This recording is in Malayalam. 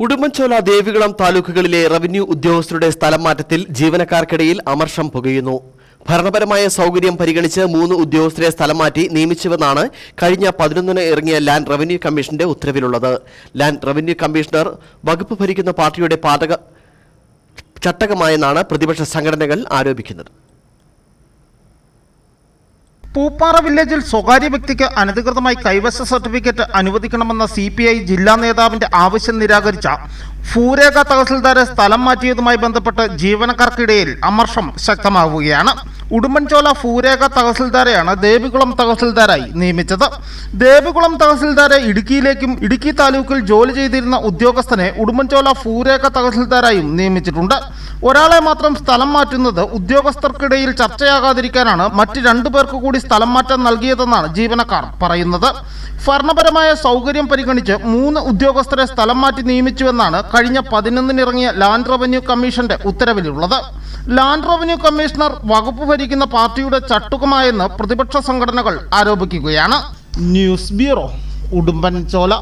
ഉടുമ്പൻചോല ദേവികുളം താലൂക്കുകളിലെ റവന്യൂ ഉദ്യോഗസ്ഥരുടെ സ്ഥലം മാറ്റത്തിൽ ജീവനക്കാർക്കിടയിൽ അമർഷം പുകയുന്നു. ഭരണപരമായ സൗകര്യം പരിഗണിച്ച് 3 ഉദ്യോഗസ്ഥരെ സ്ഥലം മാറ്റി നിയമിച്ചുവെന്നാണ് കഴിഞ്ഞ 11-ന് ഇറങ്ങിയ ലാൻഡ് റവന്യൂ കമ്മീഷന്റെ ഉത്തരവിലുള്ളത്. ലാൻഡ് റവന്യൂ കമ്മീഷണർ വകുപ്പ് ഭരിക്കുന്ന പാർട്ടിയുടെ ചട്ടകമായെന്നാണ് പ്രതിപക്ഷ സംഘടനകൾ ആരോപിക്കുന്നത്. പൂപ്പാറ വില്ലേജിൽ സ്വകാര്യ വ്യക്തിക്ക് അനധികൃതമായി കൈവശ സർട്ടിഫിക്കറ്റ് അനുവദിക്കണമെന്ന CPI ജില്ലാ നേതാവിന്റെ ആവശ്യം നിരാകരിച്ച ഫൂരേഖ തഹസിൽദാരെ സ്ഥലം മാറ്റിയതുമായി ബന്ധപ്പെട്ട് ജീവനക്കാർക്കിടയിൽ അമർഷം ശക്തമാവുകയാണ്. ഉടുമ്പൻചോല ഫൂരേഖ തഹസിൽദാരെയാണ് ദേവികുളം തഹസിൽദാരായി നിയമിച്ചത്. ദേവികുളം തഹസിൽദാരെ ഇടുക്കിയിലേക്കും ഇടുക്കി താലൂക്കിൽ ജോലി ചെയ്തിരുന്ന ഉദ്യോഗസ്ഥനെ ഉടുമ്പൻചോല ഫൂരേഖ തഹസിൽദാരായും നിയമിച്ചിട്ടുണ്ട്. ഒരാളെ മാത്രം സ്ഥലം മാറ്റുന്നത് ഉദ്യോഗസ്ഥർക്കിടയിൽ ചർച്ചയാകാതിരിക്കാനാണ് മറ്റ് 2 പേർക്ക് കൂടി സ്ഥലം മാറ്റം നൽകിയതെന്നാണ് ജീവനക്കാർ പറയുന്നത്. ഭരണപരമായ സൗകര്യം പരിഗണിച്ച് 3 ഉദ്യോഗസ്ഥരെ സ്ഥലം മാറ്റി നിയമിച്ചുവെന്നാണ് കഴിഞ്ഞ 11-ന് ഇറങ്ങിയ ലാൻഡ് റവന്യൂ കമ്മീഷന്റെ ഉത്തരവിലുള്ളത്. ലാൻഡ് റവന്യൂ കമ്മീഷണർ വകുപ്പ് ഭരിക്കുന്ന പാർട്ടിയുടെ ചട്ടുകമായെന്ന് പ്രതിപക്ഷ സംഘടനകൾ ആരോപിക്കുകയാണ്. News bureau, Udumbanchola.